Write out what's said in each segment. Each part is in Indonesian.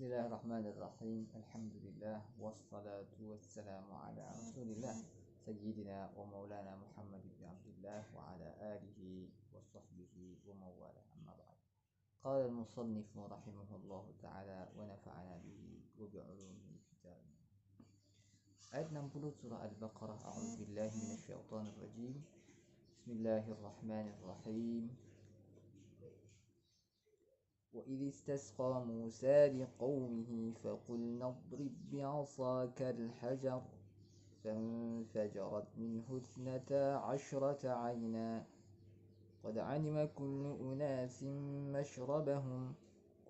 Bismillahirrahmanirrahim. Alhamdulillah wassalatu wassalamu ala Rasulillah sayyidina wa maulana Muhammad ibn Abdullah wa ala alihi wa sahbihi wa mawala amma ba'd. Qala al-musannif rahimahullahu ta'ala wa nafa'ana bihi wa bi'ulumihi fid dharain. Ayat 60 surah Al-Baqarah. A'udzu billahi minasyaitonir rajim. Bismillahirrahmanirrahim. وإذ استسقى موسى لقومه فقلنا اضرب بعصاك الحجر فانفجرت منه 12 عينا قد علم كل أناس مشربهم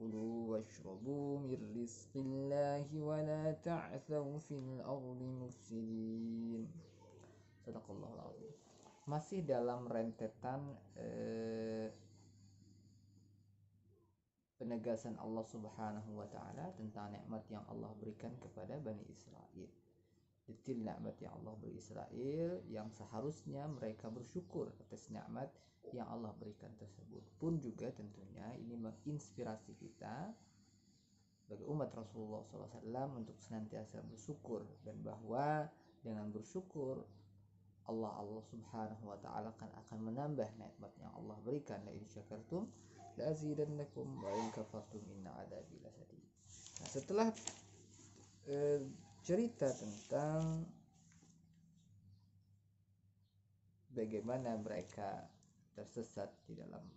كلوا واشربوا من رزق الله ولا تعثوا في الأرض مفسدين. Sadaqallahul azim. Masih dalam rentetan penegasan Allah Subhanahu wa taala tentang nikmat yang Allah berikan kepada Bani Israel. Detil nikmat yang Allah beri Israel yang seharusnya mereka bersyukur atas nikmat yang Allah berikan tersebut. Pun juga tentunya ini menginspirasi kita sebagai umat Rasulullah SAW untuk senantiasa bersyukur, dan bahwa dengan bersyukur Allah Subhanahu wa taala akan menambah nikmat yang Allah berikan. La in syakartum la azidannakum wa in kafartum inna adzabi lasadid. Nah, setelah cerita tentang bagaimana mereka tersesat di dalam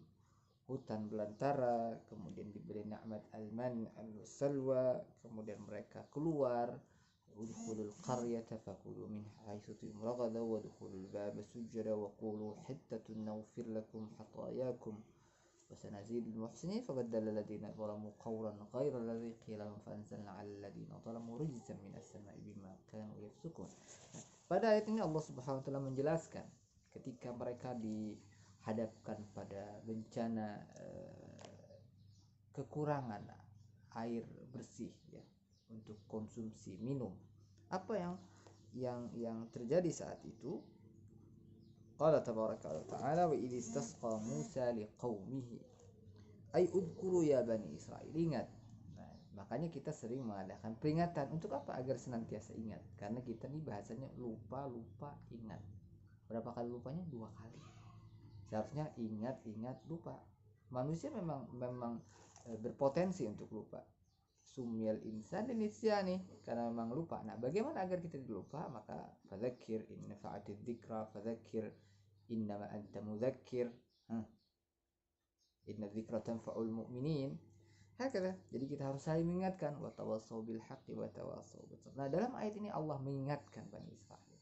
hutan belantara, kemudian diberi nikmat al-man al-salwa, kemudian mereka keluar, udkhulul qaryata fakulu min haitsu tumragada wa udkhulul baba sujada wa qulu hittatun naghfir lakum khatayakum wa sanazidul muhsinin fabaddala alladhina zalamu qawlan ghayra alladhi qila lahum fanzalna 'alal ladhina zalamu rijzan minas sama'i bima kanu yafsukun. Pada ayat ini Allah Subhanahu wa taala menjelaskan ketika mereka dihadapkan pada bencana kekurangan air bersih ya untuk konsumsi minum. Apa yang terjadi saat itu? Qala tabaraka wa ta'ala wa idh istasqa Musa liqaumihi ay udhkuru ya bani Israil. Ingat. Nah, makanya kita sering mengadakan peringatan untuk apa? Agar senantiasa ingat. Karena kita nih bahasanya lupa ingat. Berapa kali lupanya? 2 kali. Seharusnya ingat lupa. Manusia memang berpotensi untuk lupa. Sumyal insan dan nisyani, karena memang lupa. Nah, bagaimana agar kita tidak lupa? Maka fadzakir in nafa'atid dzikra fadzakir innama anta mudzakir. Inna dzikra tanfa'ul mu'minin. Hakala. Jadi kita harus saling mengingatkan, wa tawassau bil haqqi wa tawassau bis sabr. Nah, dalam ayat ini Allah mengingatkan Bani Israil.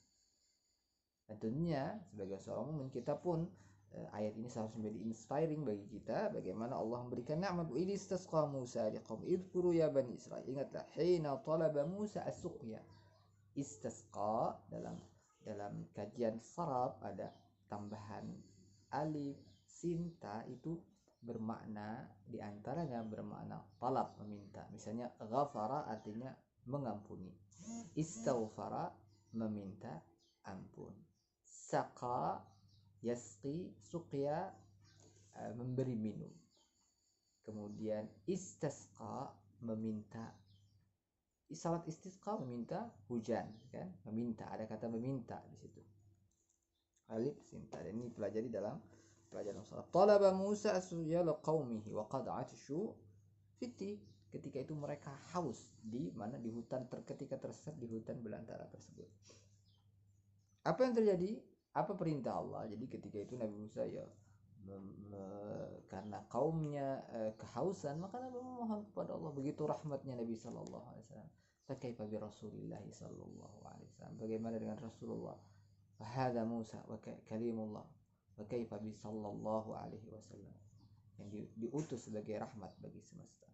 Tentunya sebagai seorang mukmin kita pun ayat ini seharusnya menjadi inspiring bagi kita bagaimana Allah memberikan nikmat. Idh istasqa Musa liqaum idhkuru ya bani Israil. Ingatlah hina talaba Musa as-suqya. Istasqa dalam kajian saraf ada tambahan alif sin ta, itu bermakna diantaranya bermakna talab, meminta. Misalnya ghafara artinya mengampuni, istaghfara meminta ampun, saqa yasqi suqya memberi minum, kemudian istasqa meminta, salat istisqa meminta hujan kan, meminta, ada kata meminta di situ, alif sinta. Dan ini pelajari dalam pelajaran salat. Talaba Musa asya liqaumihi wa qad atshu fiti. Ketika itu mereka haus di mana? Di hutan, ketika tersesat di hutan belantara tersebut. Apa yang terjadi? Apa perintah Allah? Jadi ketika itu Nabi Musa ya karena kaumnya kehausan, maka Nabi memohon kepada Allah. Begitu rahmatnya Nabi sallallahu alaihi wasallam. Fakaifa bi Rasulillah sallallahu alaihi wasallam. Bagaimana dengan Rasulullah? Hadza Musa wa kalimullah. Wa kaifa bi sallallahu alaihi wasallam. Yang diutus sebagai rahmat bagi semesta.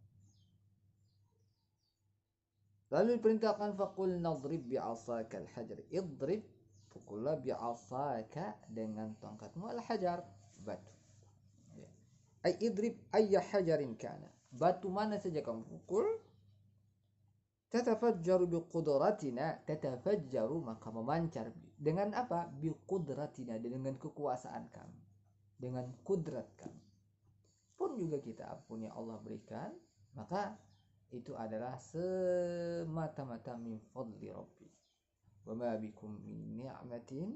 Lalu diperintahkan faqul nadrib bi'asaka al-hajar. Idrib, pukullah bi'asaka dengan tongkatmu al-hajar, batu. Ay idrib ayya hajarin kana. Batu mana saja kamu pukul, tatafajjaru biqudratina, tatafajjaru maka memancar. Dengan apa? Biqudratina, dengan kekuasaan kami, dengan kudrat kami. Pun juga kita ampun yang Allah berikan, maka itu adalah semata-mata min fadli rabbi. Wa ma bikum min ni'matin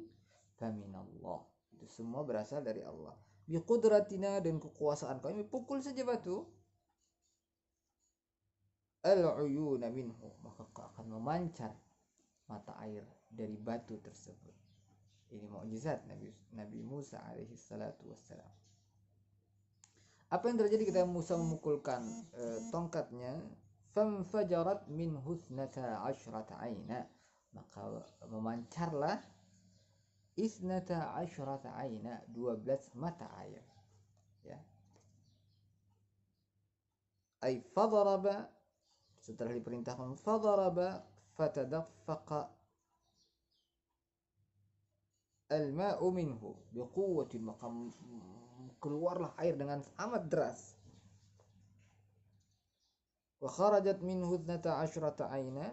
faminallah. Itu semua berasal dari Allah. Bi qudratina, dan kekuasaan kami, pukul saja batu, al-uyuna minhu, maka akan memancar mata air dari batu tersebut. Ini mukjizat Nabi Musa alaihi salatu wassalam. Apa yang terjadi ketika Musa memukulkan tongkatnya? Famfajarat min husnata asyrata aina, maka memancarlah isnata asyrata aina, 12 mata air, ya. Ay fadaraba, setelah diperintahkan fadaraba fatadaffaqa al-ma'u minhu biquwwatin, maka keluarlah air dengan amat deras. Wa kharajat minhu 12 aina,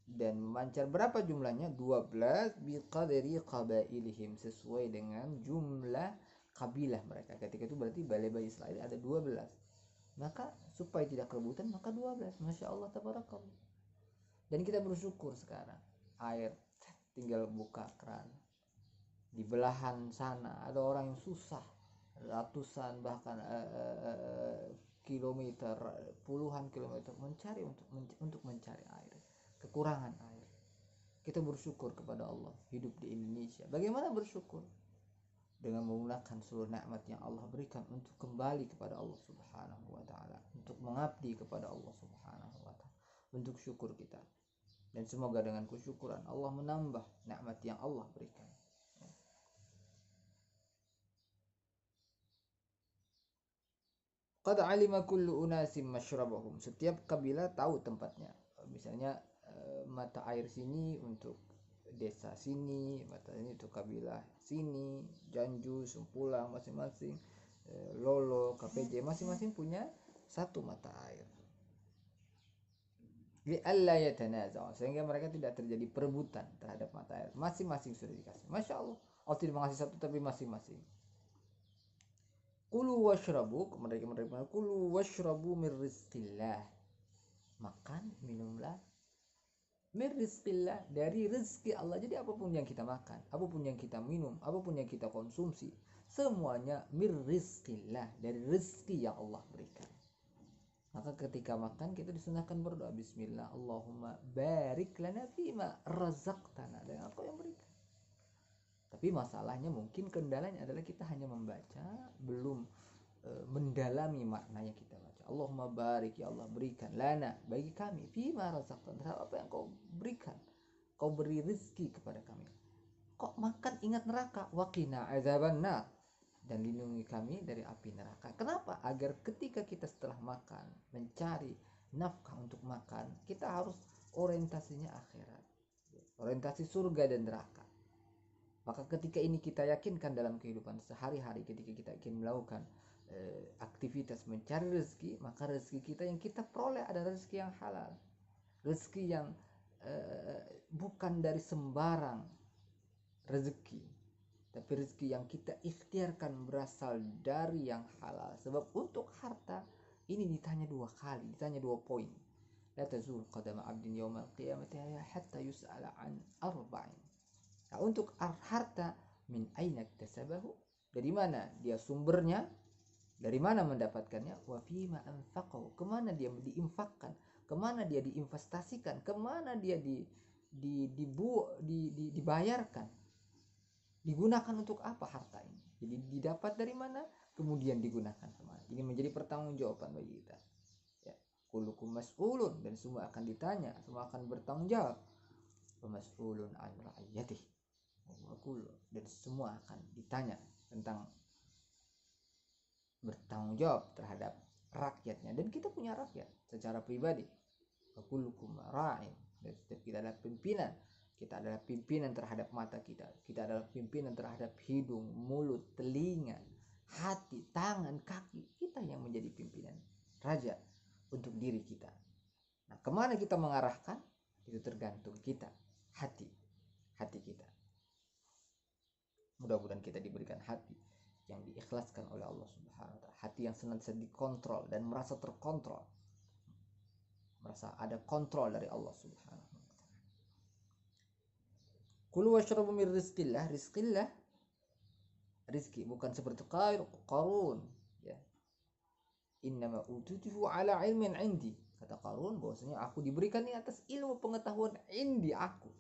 dan memancar berapa jumlahnya? 12, biqadri qabailihim, sesuai dengan jumlah kabilah mereka. Ketika itu berarti Bani Israil ada 12. Maka supaya tidak kerebutan, maka 12. Masya Allah, tabarakallah. Dan kita bersyukur sekarang air tinggal buka keran. Di belahan sana ada orang yang susah ratusan bahkan kilometer, puluhan kilometer mencari untuk mencari air, kekurangan air. Kita bersyukur kepada Allah hidup di Indonesia. Bagaimana bersyukur? Dengan menggunakan seluruh nikmat yang Allah berikan untuk kembali kepada Allah Subhanahu wa taala, untuk mengabdi kepada Allah Subhanahu wa taala, untuk syukur kita. Dan semoga dengan kesyukuran Allah menambah nikmat yang Allah berikan. Qad alima kullu unasim mashrabahum, setiap kabilah tahu tempatnya. Misalnya mata air sini untuk desa sini, mata ini untuk kabilah sini, Janju, Sempulang masing-masing, Lolo, KPJ masing-masing punya satu mata air. Li'alla yatanaza'u, sehingga mereka tidak terjadi perebutan terhadap mata air. Masing-masing sudah dikasih. Masya Allah, Allah tidak mengasih satu tapi masing-masing. Kulu washrabu, mereka kulu washrabu min rizqillah, makan minumlah min rizqillah, dari rezeki Allah. Jadi apapun yang kita makan, apapun yang kita minum, apapun yang kita konsumsi, semuanya min rizqillah, dari rezeki yang Allah berikan. Maka ketika makan kita disunahkan berdoa, bismillah, Allahumma barik lana fima razaqtana, dan apa yang berikan. Tapi masalahnya mungkin kendalanya adalah kita hanya membaca, belum mendalami makna yang kita baca. Allahumma barik, ya Allah berikan lana, bagi kami, fima razaqtana, apa yang kau berikan, kau beri rezeki kepada kami. Kok makan ingat neraka, waqina azabannar, dan lindungi kami dari api neraka. Kenapa? Agar ketika kita setelah makan mencari nafkah untuk makan, kita harus orientasinya akhirat, orientasi surga dan neraka. Maka ketika ini kita yakinkan dalam kehidupan sehari-hari, ketika kita ingin melakukan aktivitas mencari rezeki, maka rezeki kita yang kita peroleh adalah rezeki yang halal, rezeki yang bukan dari sembarang rezeki, tapi rezeki yang kita ikhtiarkan berasal dari yang halal. Sebab untuk harta ini ditanya 2 kali, ditanya 2 poin. La tazul qadama 'abdin yaumal qiyamati hatta yus'ala an arba'in. Nah, untuk harta, min aina iktasabahu, dari mana dia sumbernya, dari mana mendapatkannya, wa fima anfaqahu, kemana dia diinfakkan, kemana dia diinvestasikan, kemana dia dibayarkan, digunakan untuk apa harta ini. Jadi didapat dari mana, kemudian digunakan kemana. Ini menjadi pertanggungjawaban bagi kita, ya. Kullukum mas'ulun, dan semua akan ditanya, semua akan bertanggung jawab. Wa mas'ulun an ra'iyatihi, dan semua akan ditanya tentang bertanggung jawab terhadap rakyatnya. Dan kita punya rakyat secara pribadi. Kullukum ra'in, dan setiap kita adalah pimpinan. Kita adalah pimpinan terhadap mata kita, kita adalah pimpinan terhadap hidung, mulut, telinga, hati, tangan, kaki. Kita yang menjadi pimpinan raja untuk diri kita. Nah, kemana kita mengarahkan itu tergantung kita, hati kita. Mudah-mudahan kita diberikan hati yang diikhlaskan oleh Allah Subhanahu wa taala, hati yang senantiasa dikontrol dan merasa terkontrol. merasa ada kontrol dari Allah Subhanahu wa taala. Kulu washrabu min rizqillah, rizqillah rizki, bukan seperti Qarun ya. Innama utituhu ala ilmin indi, kata Qarun bahwasanya aku diberikan ini atas ilmu pengetahuan indi aku,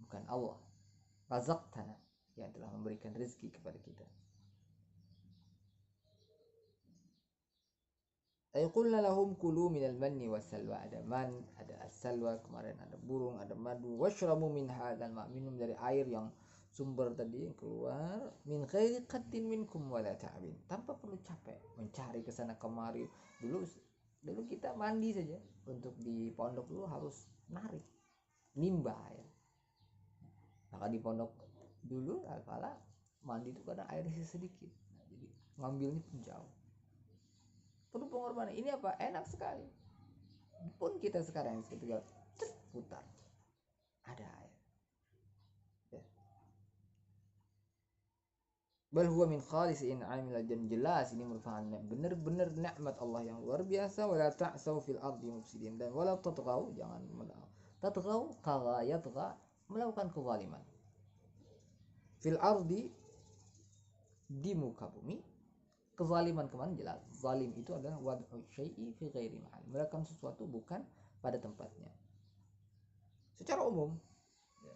bukan Allah. Razaqtana, yang telah memberikan rezeki kepada kita. Qulna lahum kulu minal manni wassalwa, ada man, ada as-salwa, kemarin ada burung, ada madu. Washrabu min hadzal ma, minum dari air yang sumber tadi yang keluar, min ghairi qaddin minkum wala ta'bin, tanpa perlu capek mencari ke sana kemari. Dulu kita mandi saja untuk di pondok dulu harus narik nimba ya. Maka di pondok dulu kala mandi itu kadang airnya sedikit, nah, jadi ngambilnya pun jauh, perlu pengorbanan. Ini apa, enak sekali. Pun kita sekarang ketika putar ada air ya. Bal huwa min khalis in'amil, dan jelas ini merupakan benar-benar nikmat Allah yang luar biasa. Wala ta'sau fil ardi mufsidin, dan wala tatghaw, jangan tatghaw, tagha yatgha, melakukan kezaliman. Fil ardi, di muka bumi. Kezaliman kemana jelas, zalim itu adalah wad'u syai'i fi ghairi mahal, melakukan sesuatu bukan pada tempatnya secara umum ya.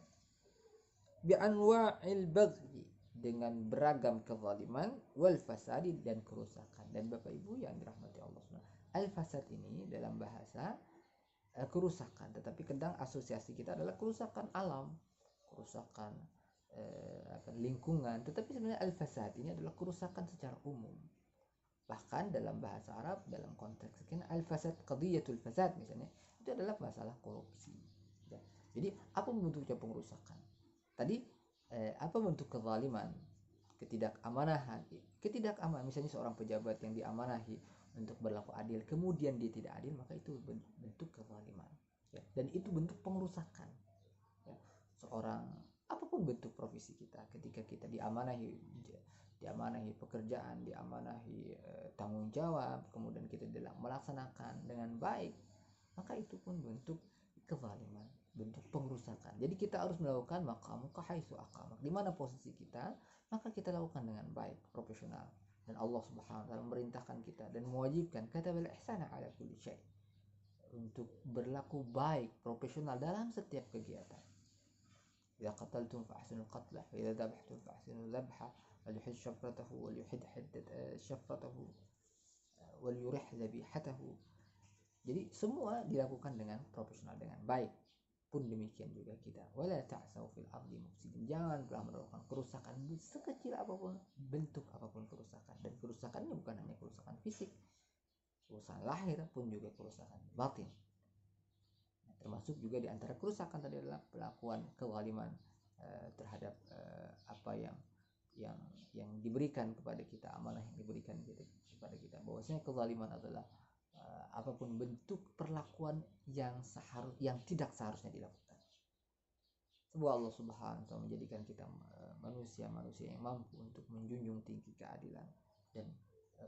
Bi anwa'il baghi, dengan beragam kezaliman, wal fasadi, dan kerusakan. Dan Bapak Ibu yang dirahmati Allah SWT, al fasad ini dalam bahasa kerusakan, tetapi kadang asosiasi kita adalah kerusakan alam, kerusakan lingkungan, tetapi sebenarnya al-fasad ini adalah kerusakan secara umum. Bahkan dalam bahasa Arab, dalam konteks sekian, al-fasad, qadiyatul fasad misalnya, itu adalah masalah korupsi ya. Jadi apa bentuknya pengerusakan tadi, apa bentuk kezaliman, ketidakamanan, misalnya seorang pejabat yang diamanahi untuk berlaku adil, kemudian dia tidak adil, maka itu bentuk kezaliman ya. Dan itu bentuk pengerusakan ya. Seorang, apapun bentuk profesi kita, ketika kita diamanahi pekerjaan, diamanahi tanggung jawab, kemudian kita tidak melaksanakan dengan baik, maka itu pun bentuk kezaliman, bentuk pengerusakan. Jadi kita harus melakukan maqamuka haitsu aqamak, di mana posisi kita, maka kita lakukan dengan baik, profesional. Dan Allah Subhanahu wa taala memerintahkan kita dan mewajibkan katabal ihsana ala kulli syai, untuk berlaku baik, profesional dalam setiap kegiatan. إذا قتلتم فأحسنوا القتلة وإذا ذبحتم فأحسنوا الذبحة وليحد شفرته وليحد شفرته وليرح ذبيحته. Jadi semua dilakukan dengan profesional, dengan baik. Pun demikian juga kita, wala ta'sau fil ardi mufsidin, jangan pernah melakukan kerusakan sekecil apapun, bentuk apapun kerusakan. Dan kerusakannya bukan hanya kerusakan fisik, kerusakan lahir pun juga kerusakan batin. Termasuk juga di antara kerusakan tadi adalah pelakuan kezaliman terhadap apa yang diberikan kepada kita, amanah yang diberikan kepada kita. Bahwasanya kezaliman adalah apapun bentuk perlakuan yang tidak seharusnya dilakukan. Semoga Allah Subhanahu wa taala menjadikan kita manusia yang mampu untuk menjunjung tinggi keadilan dan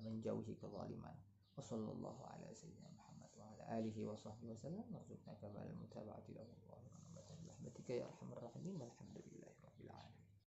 menjauhi kezaliman. Wassallallahu ala sayyidina Muhammad wa ala alihi wa sahbihi wasallam. Warzuqna kamal mutaba'ati lahu wa rahmatika ya arhamar rahimin. Walhamdulillahi rabbil alamin.